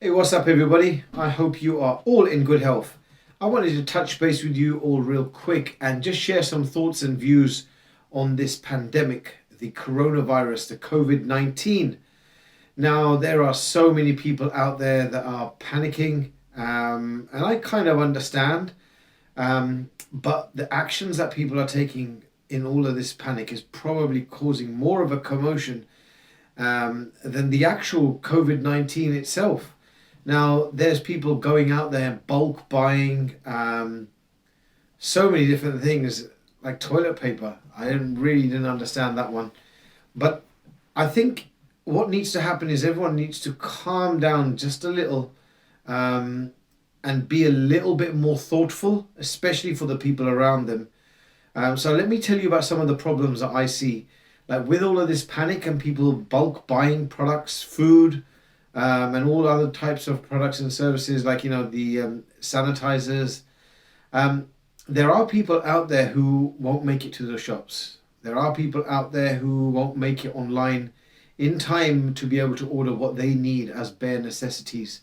Hey, what's up, everybody? I hope you are all in good health. I wanted to touch base with you all real quick and just share some thoughts and views on this pandemic, the coronavirus, the COVID 19. Now, there are so many people out there that are panicking, and I kind of understand, but the actions that people are taking in all of this panic is probably causing more of a commotion than the actual COVID 19 itself. Now, there's people going out there bulk buying so many different things like toilet paper. I didn't understand that one. But I think what needs to happen is everyone needs to calm down just a little um, and be a little bit more thoughtful, especially for the people around them. So let me tell you about some of the problems that I see. Like with all of this panic and people bulk buying products, food, and all other types of products and services, like the sanitizers. Um, there are people out there who won't make it to the shops. There are people out there who won't make it online in time to be able to order what they need as bare necessities.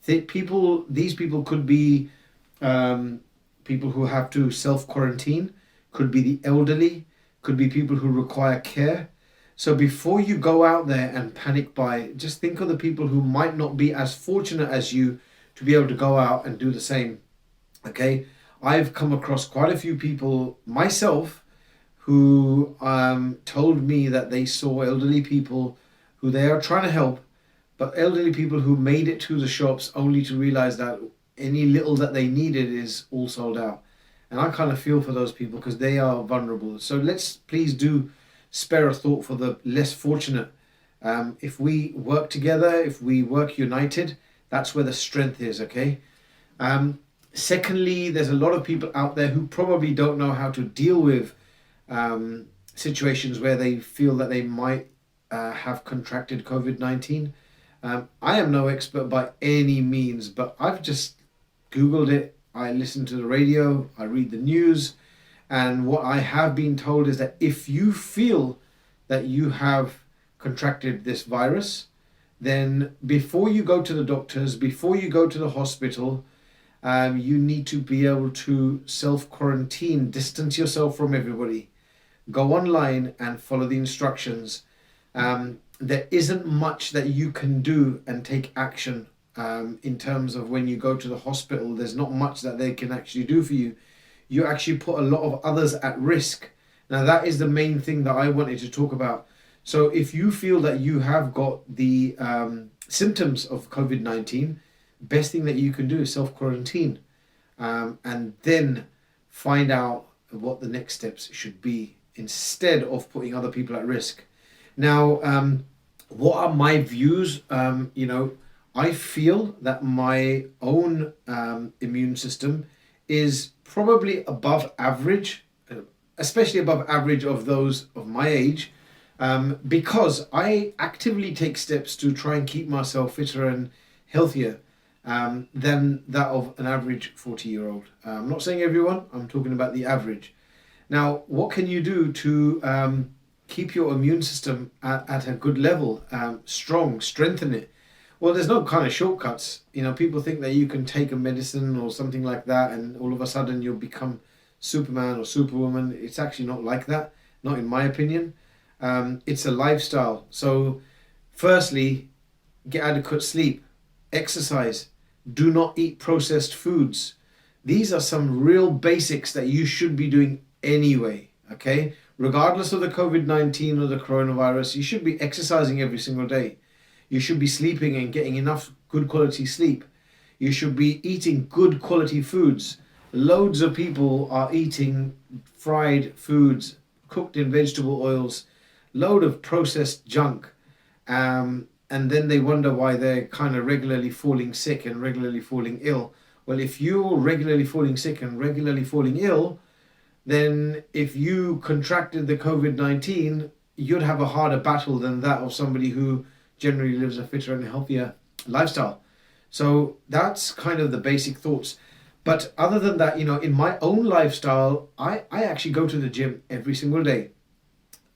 These people could be um, people who have to self quarantine, could be the elderly, could be people who require care. So before you go out there and panic buy, just think of the people who might not be as fortunate as you to be able to go out and do the same. Okay, I've come across quite a few people myself who told me that they saw elderly people who they are trying to help, but elderly people who made it to the shops only to realize that any little that they needed is all sold out. And I kind of feel for those people because they are vulnerable. So let's please do spare a thought for the less fortunate. If we work together, if we work united, that's where the strength is, okay? Um, Secondly, there's a lot of people out there who probably don't know how to deal with situations where they feel that they might have contracted COVID 19. I am no expert by any means, but I've just Googled it. I listen to the radio, I read the news, and what I have been told is that if you feel that you have contracted this virus, then before you go to the doctors, before you go to the hospital, you need to be able to self quarantine, distance yourself from everybody, go online and follow the instructions. There isn't much that you can do and take action in terms of when you go to the hospital. There's not much that they can actually do for you. You actually put a lot of others at risk. Now, that is the main thing that I wanted to talk about. So, if you feel that you have got the symptoms of COVID 19, best thing that you can do is self quarantine and then find out what the next steps should be instead of putting other people at risk. Now, what are my views? I feel that my own immune system is probably above average, especially above average of those of my age, because I actively take steps to try and keep myself fitter and healthier than that of an average 40-year-old. I'm not saying everyone, I'm talking about the average. Now, what can you do to keep your immune system at a good level, strong, strengthen it? Well, there's no kind of shortcuts. People think that you can take a medicine or something like that and all of a sudden you'll become Superman or Superwoman. It's actually not like that, not in my opinion. It's a lifestyle. So, firstly, get adequate sleep, exercise, do not eat processed foods. These are some real basics that you should be doing anyway, okay? Regardless of the COVID 19 or the coronavirus, you should be exercising every single day. You should be sleeping and getting enough good quality sleep. You should be eating good quality foods. Loads of people are eating fried foods, cooked in vegetable oils, load of processed junk. And then they wonder why they're kind of regularly falling sick and regularly falling ill. Well, if you're regularly falling sick and regularly falling ill, then if you contracted the COVID 19, you'd have a harder battle than that of somebody who generally lives a fitter and healthier lifestyle. So that's kind of the basic thoughts. But other than that, in my own lifestyle, I actually go to the gym every single day.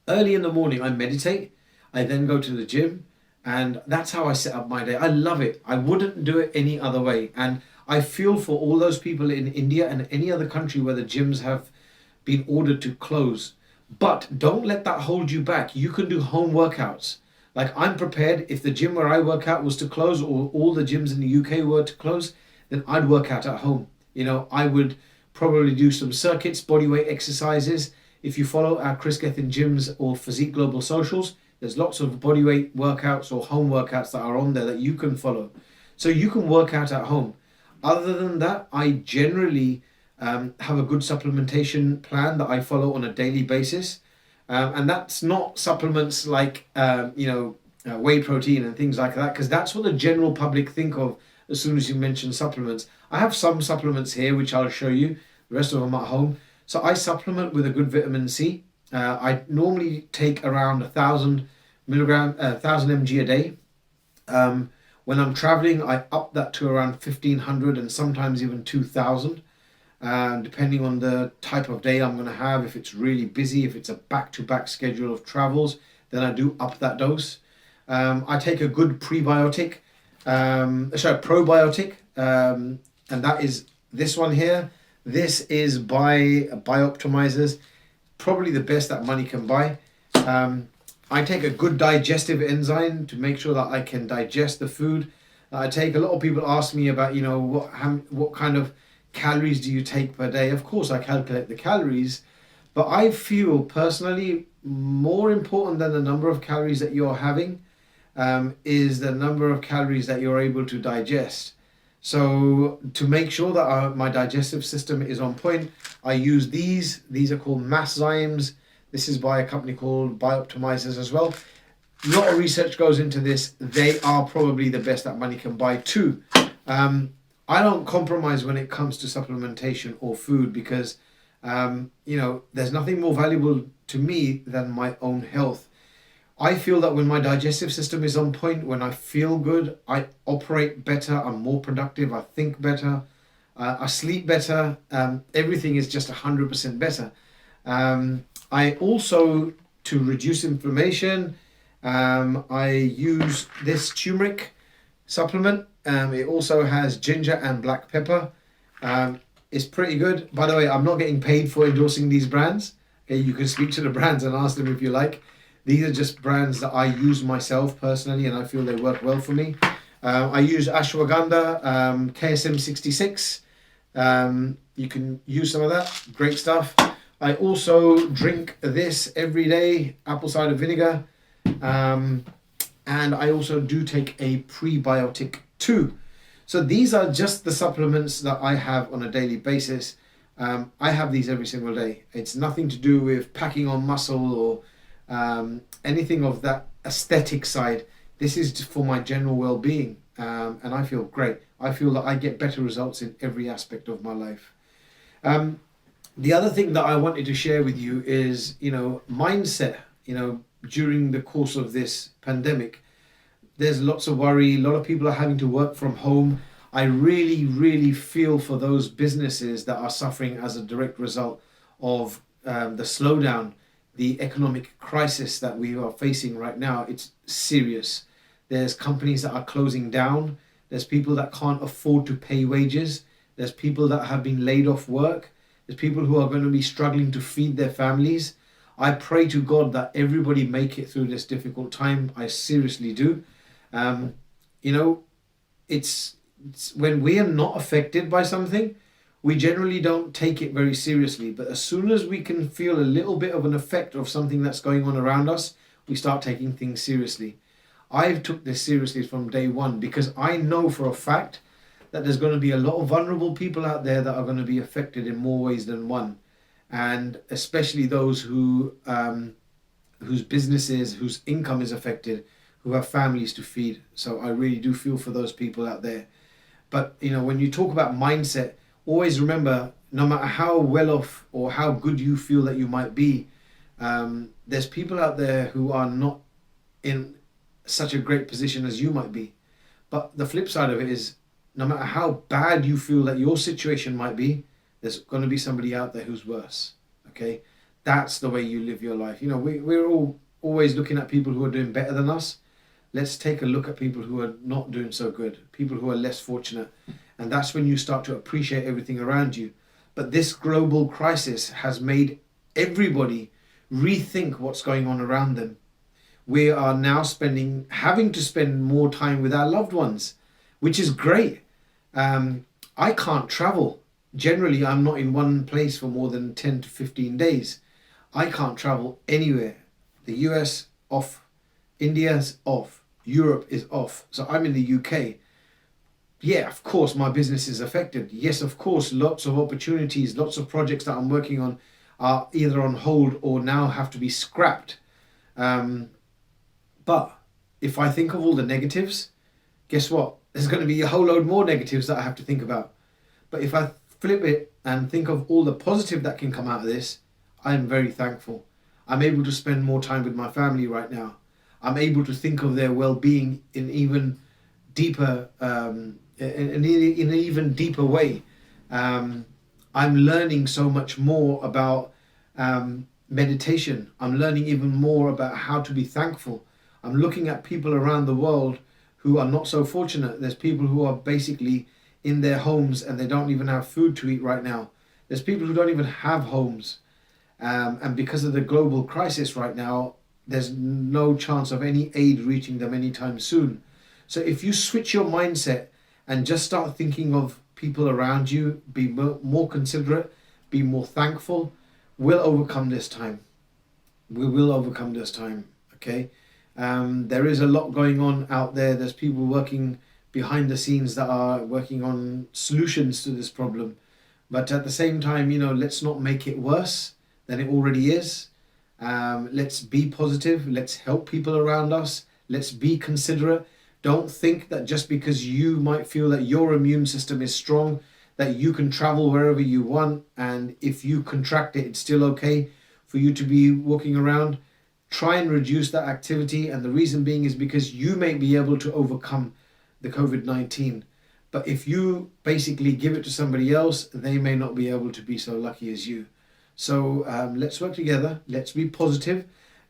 Early in the morning, I meditate. I then go to the gym. And that's how I set up my day. I love it. I wouldn't do it any other way. And I feel for all those people in India and any other country where the gyms have been ordered to close. But don't let that hold you back. You can do home workouts. Like, I'm prepared, if the gym where I work out was to close, or all the gyms in the UK were to close, then I'd work out at home. I would probably do some circuits, bodyweight exercises. If you follow our Chris Gethin gyms or Physique Global socials, there's lots of bodyweight workouts or home workouts that are on there that you can follow. So you can work out at home. Other than that, I generally have a good supplementation plan that I follow on a daily basis. And that's not supplements like, whey protein and things like that, because that's what the general public think of as soon as you mention supplements. I have some supplements here, which I'll show you, the rest of them at home. So I supplement with a good vitamin C. I normally take around 1,000 mg a day. When I'm traveling, I up that to around 1,500 and sometimes even 2,000. Depending on the type of day I'm going to have. If it's really busy, if it's a back-to-back schedule of travels, then I do up that dose. I take a good probiotic, and that is this one here. This is by Bioptimizers, probably the best that money can buy. I take a good digestive enzyme to make sure that I can digest the food I take. A lot of people ask me about, what kind of calories do you take per day? Of course, I calculate the calories, but I feel personally more important than the number of calories that you're having is the number of calories that you're able to digest. So to make sure that my digestive system is on point, I use these. These are called Masszymes. This is by a company called Bioptimizers as well. A lot of research goes into this. They are probably the best that money can buy too. I don't compromise when it comes to supplementation or food because, there's nothing more valuable to me than my own health. I feel that when my digestive system is on point, when I feel good, I operate better, I'm more productive, I think better, I sleep better, everything is just 100% better. I also, to reduce inflammation, I use this turmeric supplement. It also has ginger and black pepper. It's pretty good. By the way, I'm not getting paid for endorsing these brands. Okay, you can speak to the brands and ask them if you like. These are just brands that I use myself personally and I feel they work well for me. I use ashwagandha, KSM 66. You can use some of that. Great stuff. I also drink this every day, apple cider vinegar. And I also do take a prebiotic too. So these are just the supplements that I have on a daily basis. I have these every single day. It's nothing to do with packing on muscle or anything of that aesthetic side. This is for my general well-being, and I feel great. I feel that I get better results in every aspect of my life. The other thing that I wanted to share with you is, mindset. During the course of this pandemic, there's lots of worry. A lot of people are having to work from home. I really, really feel for those businesses that are suffering as a direct result of the slowdown, the economic crisis that we are facing right now. It's serious. There's companies that are closing down. There's people that can't afford to pay wages. There's people that have been laid off work. There's people who are going to be struggling to feed their families. I pray to God that everybody make it through this difficult time. I seriously do. It's when we are not affected by something, we generally don't take it very seriously. But as soon as we can feel a little bit of an effect of something that's going on around us, we start taking things seriously. I've took this seriously from day one because I know for a fact that there's going to be a lot of vulnerable people out there that are going to be affected in more ways than one. And especially those whose businesses, whose income is affected, who have families to feed. So I really do feel for those people out there. But, when you talk about mindset, always remember, no matter how well off or how good you feel that you might be, there's people out there who are not in such a great position as you might be. But the flip side of it is, no matter how bad you feel that your situation might be, there's going to be somebody out there who's worse. Okay, that's the way you live your life. We're all always looking at people who are doing better than us. let's take a look at people who are not doing so good, people who are less fortunate. And that's when you start to appreciate everything around you. But this global crisis has made everybody rethink what's going on around them. We are now having to spend more time with our loved ones, which is great. I can't travel. Generally, I'm not in one place for more than 10 to 15 days. I can't travel anywhere. The US off, India's off, Europe is off. So I'm in the UK. Yeah, of course, my business is affected. Yes, of course, lots of opportunities, lots of projects that I'm working on are either on hold or now have to be scrapped. But if I think of all the negatives, guess what? There's going to be a whole load more negatives that I have to think about. But if I flip it and think of all the positive that can come out of this, I'm very thankful. I'm able to spend more time with my family right now. I'm able to think of their well-being in even deeper, in an even deeper way. I'm learning so much more about meditation. I'm learning even more about how to be thankful. I'm looking at people around the world who are not so fortunate. There's people who are basically in their homes and they don't even have food to eat right now. There's people who don't even have homes. And because of the global crisis right now, there's no chance of any aid reaching them anytime soon. So if you switch your mindset and just start thinking of people around you, be more considerate, be more thankful, we'll overcome this time. We will overcome this time, okay? There is a lot going on out there. There's people working behind the scenes that are working on solutions to this problem. But at the same time, let's not make it worse than it already is. Let's be positive. Let's help people around us. Let's be considerate. Don't think that just because you might feel that your immune system is strong, that you can travel wherever you want, and if you contract it, it's still okay for you to be walking around. Try and reduce that activity, and the reason being is because you may be able to overcome the COVID-19. But if you basically give it to somebody else, they may not be able to be so lucky as you. So let's work together. Let's be positive.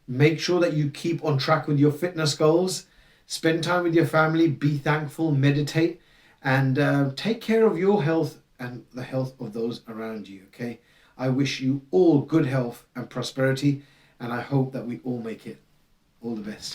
Make sure that you keep on track with your fitness goals. Spend time with your family. Be thankful. Meditate. And take care of your health and the health of those around you, okay? I wish you all good health and prosperity, and I hope that we all make it. All the best.